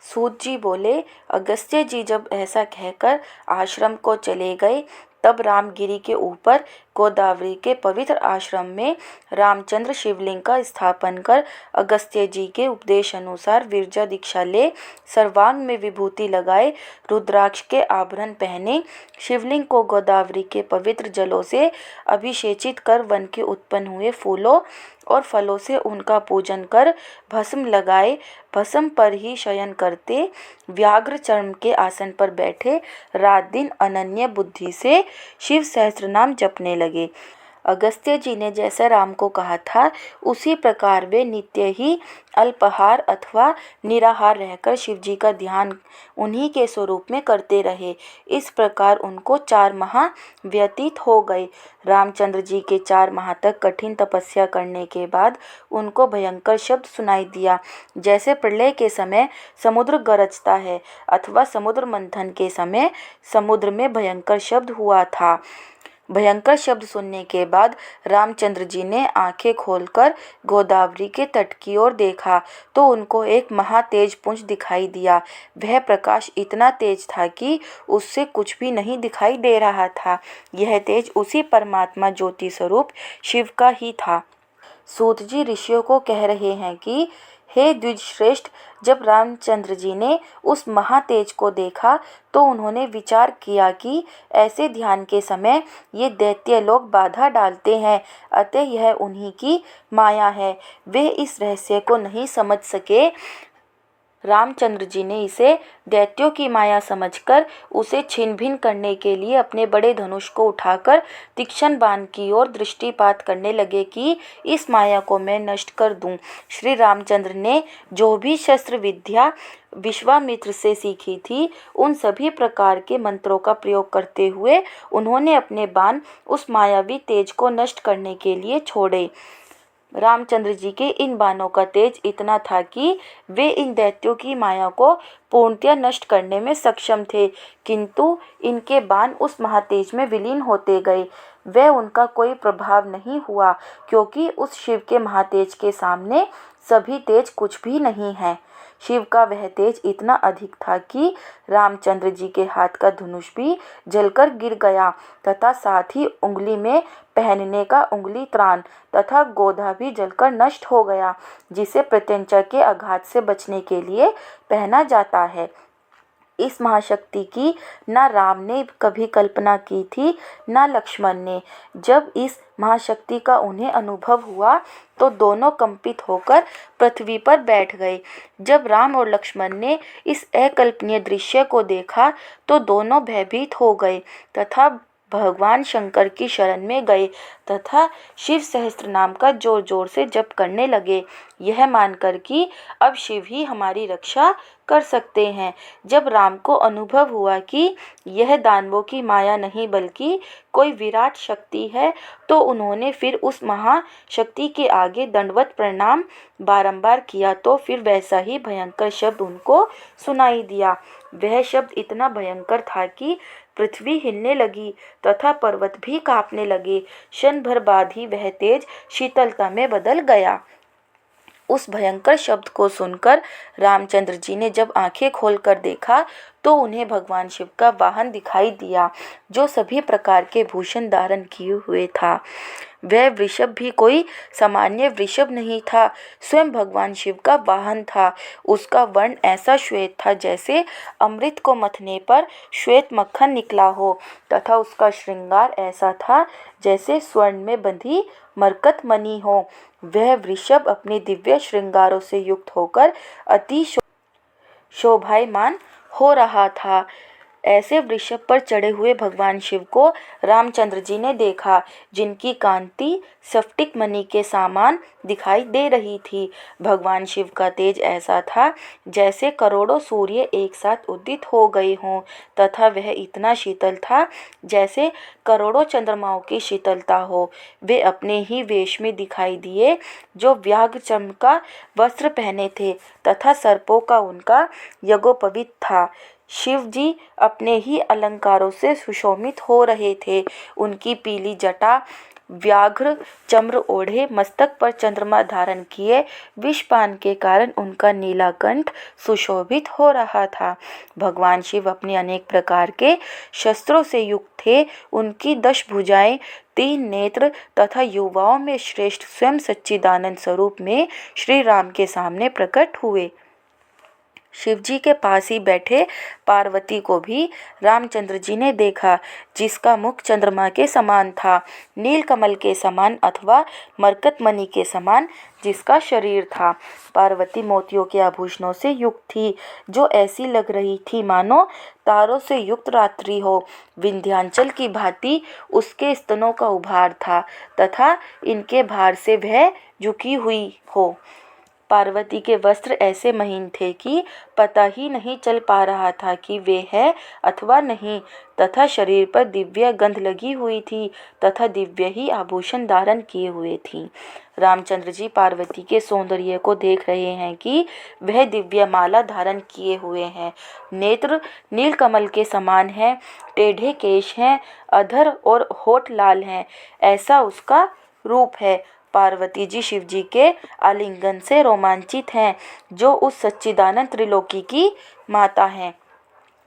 सूत जी बोले, अगस्त्य जी जब ऐसा कहकर आश्रम को चले गए, तब रामगिरी के ऊपर गोदावरी के पवित्र आश्रम में रामचंद्र शिवलिंग का स्थापन कर अगस्त्य जी के उपदेश अनुसार विरजा दीक्षा ले, सर्वांग में विभूति लगाए, रुद्राक्ष के आभरण पहने, शिवलिंग को गोदावरी के पवित्र जलों से अभिषेचित कर वन के उत्पन्न हुए फूलों और फलों से उनका पूजन कर भस्म लगाए, भस्म पर ही शयन करते, व्याघ्र चर्म के आसन पर बैठे रात दिन अनन्य बुद्धि से शिव सहस्त्र नाम जपने लगे। अगस्त्य जी ने जैसा राम को कहा था, उसी प्रकार वे नित्य ही अल्पाहार अथवा निराहार रहकर शिव जी का ध्यान उन्हीं के स्वरूप में करते रहे। इस प्रकार उनको 4 माह व्यतीत हो गए। रामचंद्र जी के 4 माह तक कठिन तपस्या करने के बाद उनको भयंकर शब्द सुनाई दिया, जैसे प्रलय के समय समुद्र गरजता है अथवा समुद्र मंथन के समय समुद्र में भयंकर शब्द हुआ था। भयंकर शब्द सुनने के बाद रामचंद्र जी ने आंखें खोलकर गोदावरी के तट की ओर देखा तो उनको एक महातेज पुंज दिखाई दिया। वह प्रकाश इतना तेज था कि उससे कुछ भी नहीं दिखाई दे रहा था। यह तेज उसी परमात्मा ज्योति स्वरूप शिव का ही था। सूत जी ऋषियों को कह रहे हैं कि हे द्विज श्रेष्ठ, जब रामचंद्र जी ने उस महातेज को देखा तो उन्होंने विचार किया कि ऐसे ध्यान के समय ये दैत्य लोग बाधा डालते हैं, अतः यह उन्हीं की माया है। वे इस रहस्य को नहीं समझ सके। रामचंद्र जी ने इसे दैत्यों की माया समझकर उसे छिन्न भिन्न करने के लिए अपने बड़े धनुष को उठाकर तीक्ष्ण बाण की ओर दृष्टिपात करने लगे कि इस माया को मैं नष्ट कर दूं। श्री रामचंद्र ने जो भी शस्त्र विद्या विश्वामित्र से सीखी थी, उन सभी प्रकार के मंत्रों का प्रयोग करते हुए उन्होंने अपने बाण उस मायावी तेज को नष्ट करने के लिए छोड़े। रामचंद्र जी के इन बाणों का तेज इतना था कि वे इन दैत्यों की माया को पूर्णतया नष्ट करने में सक्षम थे, किंतु इनके बाण उस महातेज में विलीन होते गए। वह उनका कोई प्रभाव नहीं हुआ, क्योंकि उस शिव के महातेज के सामने सभी तेज कुछ भी नहीं है। शिव का वह तेज इतना अधिक था कि रामचंद्र जी के हाथ का धनुष भी जलकर गिर गया तथा साथ ही उंगली में पहनने का उंगली त्राण तथा गोधा भी जलकर नष्ट हो गया, जिसे प्रत्यंचा के आघात से बचने के लिए पहना जाता है। इस महाशक्ति की न राम ने कभी कल्पना की थी न लक्ष्मण ने। जब इस महाशक्ति का उन्हें अनुभव हुआ तो दोनों कंपित होकर पृथ्वी पर बैठ गए। जब राम और लक्ष्मण ने इस अकल्पनीय दृश्य को देखा तो दोनों भयभीत हो गए तथा भगवान शंकर की शरण में गए तथा शिव सहस्त्र नाम का जोर जोर से जप करने लगे, यह मानकर कि अब शिव ही हमारी रक्षा कर सकते हैं। जब राम को अनुभव हुआ कि यह दानवों की माया नहीं बल्कि कोई विराट शक्ति है, तो उन्होंने फिर उस महाशक्ति के आगे दंडवत प्रणाम बारंबार किया तो फिर वैसा ही भयंकर शब्द उनको सुनाई दिया। वह शब्द इतना भयंकर था कि पृथ्वी हिलने लगी तथा पर्वत भी कांपने लगे। क्षण भर बाद ही वह तेज शीतलता में बदल गया। उस भयंकर शब्द को सुनकर रामचंद्र जी ने जब आंखें खोलकर देखा तो उन्हें भगवान शिव का वाहन दिखाई दिया, जो सभी प्रकार के भूषण धारण किए हुए था। वह वृषभ भी कोई सामान्य वृषभ नहीं था, स्वयं भगवान शिव का वाहन था। उसका वर्ण ऐसा श्वेत था जैसे अमृत को मथने पर श्वेत मक्खन निकला हो तथा उसका श्रृंगार ऐसा था जैसे स्वर्ण में बंधी मरकत मणि हो। वह वृषभ अपने दिव्य श्रृंगारों से युक्त होकर अति शोभायमान हो रहा था। ऐसे वृषभ पर चढ़े हुए भगवान शिव को रामचंद्र जी ने देखा, जिनकी कांति स्फटिक मणि के समान दिखाई दे रही थी। भगवान शिव का तेज ऐसा था जैसे करोड़ों सूर्य एक साथ उदित हो गए हों तथा वह इतना शीतल था जैसे करोड़ों चंद्रमाओं की शीतलता हो। वे अपने ही वेश में दिखाई दिए, जो व्याघ्र चर्म का वस्त्र पहने थे तथा सर्पों का उनका यज्ञोपवीत था। शिव जी अपने ही अलंकारों से सुशोभित हो रहे थे। उनकी पीली जटा व्याघ्र चम्र ओढ़े, मस्तक पर चंद्रमा धारण किए, विषपान के कारण उनका नीला कंठ सुशोभित हो रहा था। भगवान शिव अपने अनेक प्रकार के शस्त्रों से युक्त थे। उनकी 10 भुजाएं, 3 नेत्र तथा युवाओं में श्रेष्ठ स्वयं सच्चिदानंद स्वरूप में श्री राम के सामने प्रकट हुए। शिवजी के पास ही बैठे पार्वती को भी रामचंद्र जी ने देखा, जिसका मुख चंद्रमा के समान था, नीलकमल के समान अथवा मरकतमणि के समान जिसका शरीर था। पार्वती मोतियों के आभूषणों से युक्त थी, जो ऐसी लग रही थी मानो तारों से युक्त रात्रि हो। विंध्याचल की भांति उसके स्तनों का उभार था तथा इनके भार से वह झुकी हुई हो। पार्वती के वस्त्र ऐसे महीन थे कि पता ही नहीं चल पा रहा था कि वे है अथवा नहीं, तथा शरीर पर दिव्य गंध लगी हुई थी तथा दिव्य ही आभूषण धारण किए हुए थी। रामचंद्र जी पार्वती के सौंदर्य को देख रहे हैं कि वह दिव्य माला धारण किए हुए हैं। नेत्र नीलकमल के समान है, टेढ़े केश हैं, अधर और होठ लाल हैं, ऐसा उसका रूप है। पार्वती जी शिव जी के आलिंगन से रोमांचित हैं, जो उस सच्चिदानंद त्रिलोकी की माता हैं।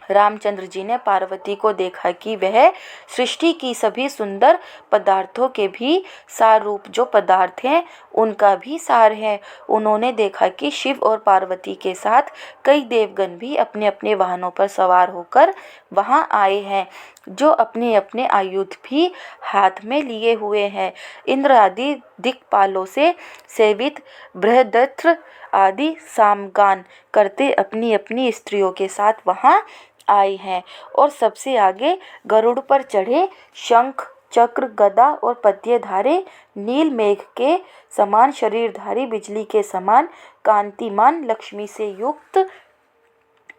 रामचंद्र जी ने पार्वती को देखा कि वह सृष्टि की सभी सुंदर पदार्थों के भी सार रूप जो पदार्थ हैं उनका भी सार है। उन्होंने देखा कि शिव और पार्वती के साथ कई देवगण भी अपने अपने वाहनों पर सवार होकर वहां आए हैं, जो अपने अपने आयुध भी हाथ में लिए हुए हैं। इंद्र आदि दिक्पालों से सेवित बृहदत्थ आदि सामगान करते अपनी अपनी स्त्रियों के साथ वहां आए हैं। और सबसे आगे गरुड़ पर चढ़े शंख चक्र गदा और पद्यधारे नील मेघ के समान शरीरधारी बिजली के समान कांतिमान लक्ष्मी से युक्त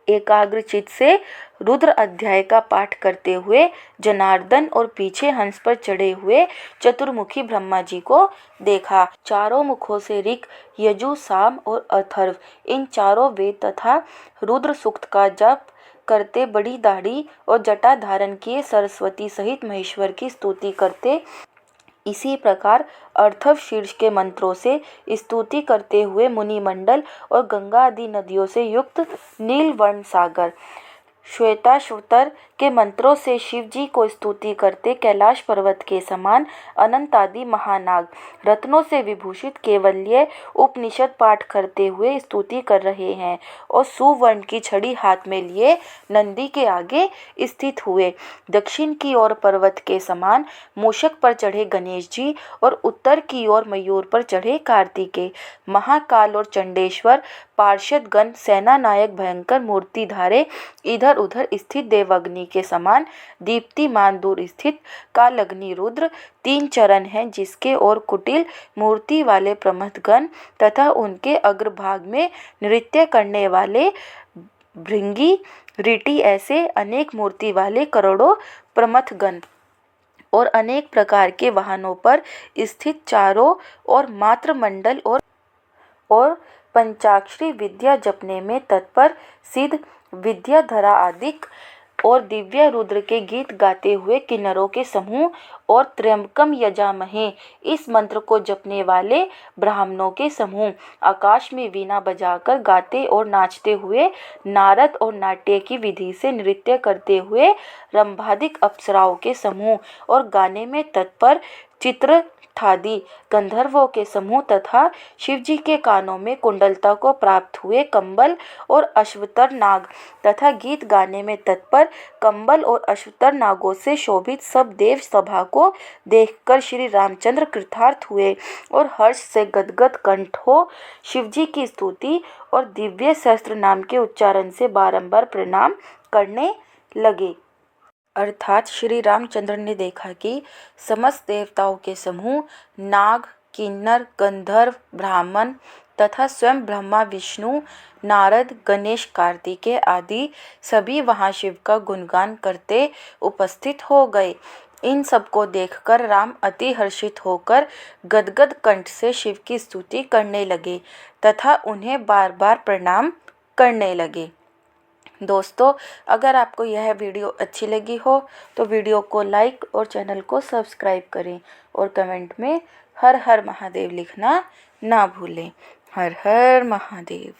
एकाग्र चित्त से रुद्र अध्याय का पाठ करते हुए जनार्दन और पीछे हंस पर चढ़े हुए चतुर्मुखी ब्रह्मा जी को देखा। चारों मुखों से ऋक यजु साम और अथर्व इन चारों वेद तथा रुद्र सूक्त का जप करते बड़ी दाढ़ी और जटा धारण किए सरस्वती सहित महेश्वर की स्तुति करते। इसी प्रकार अर्थव शीर्ष के मंत्रों से स्तुति करते हुए मुनिमंडल और गंगा आदि नदियों से युक्त नीलवर्ण सागर श्वेताश्वतर के मंत्रों से शिव जी को स्तुति करते कैलाश पर्वत के समान अनंत आदि महानाग रत्नों से विभूषित केवल्य उपनिषद पाठ करते हुए स्तुति कर रहे हैं और सुवर्ण की छड़ी हाथ में लिए नंदी के आगे स्थित हुए। दक्षिण की ओर पर्वत के समान मूषक पर चढ़े गणेश जी और उत्तर की ओर मयूर पर चढ़े कार्तिकेय, महाकाल और चंडेश्वर पार्षद गण सेना नायक भयंकर मूर्तिधारे इधर उधर स्थित देवअग्नि के समान दीप्तिमान दूर स्थित कालअग्नि रुद्र 3 चरण हैं, जिसके और कुटिल मूर्ति वाले प्रमथगण तथा उनके अग्रभाग में नृत्य करने वाले भृंगी रीटी ऐसे अनेक मूर्ति वाले करोड़ों प्रमथगण और अनेक प्रकार के वाहनों पर स्थित चारों और मात्र मंडल और पंचाक्षरी विद्या जपने में तत्पर सिद्ध विद्याधरा आदिक और दिव्य रुद्र के गीत गाते हुए किन्नरों के समूह और त्र्यंबकम यजामहे इस मंत्र को जपने वाले ब्राह्मणों के समूह, आकाश में वीणा बजाकर गाते और नाचते हुए नारद और नाट्य की विधि से नृत्य करते हुए रंभादिक अप्सराओं के समूह और गाने में तत्पर चित्र ठादी गंधर्वों के समूह तथा शिवजी के कानों में कुंडलता को प्राप्त हुए कंबल और अश्वतर नाग तथा गीत गाने में तत्पर कंबल और अश्वतर नागों से शोभित सब देव सभा को देखकर श्री रामचंद्र कृतार्थ हुए और हर्ष से गदगद कंठ हो शिवजी की स्तुति और दिव्य सहस्त्र नाम के उच्चारण से बारंबार प्रणाम करने लगे। अर्थात श्री रामचंद्र ने देखा कि समस्त देवताओं के समूह नाग किन्नर गंधर्व ब्राह्मण तथा स्वयं ब्रह्मा विष्णु नारद गणेश कार्तिकेय आदि सभी वहां शिव का गुणगान करते उपस्थित हो गए। इन सबको देखकर राम अति हर्षित होकर गदगद कंठ से शिव की स्तुति करने लगे तथा उन्हें बार बार प्रणाम करने लगे। दोस्तों, अगर आपको यह वीडियो अच्छी लगी हो तो वीडियो को लाइक और चैनल को सब्सक्राइब करें और कमेंट में हर हर महादेव लिखना ना भूलें। हर हर महादेव।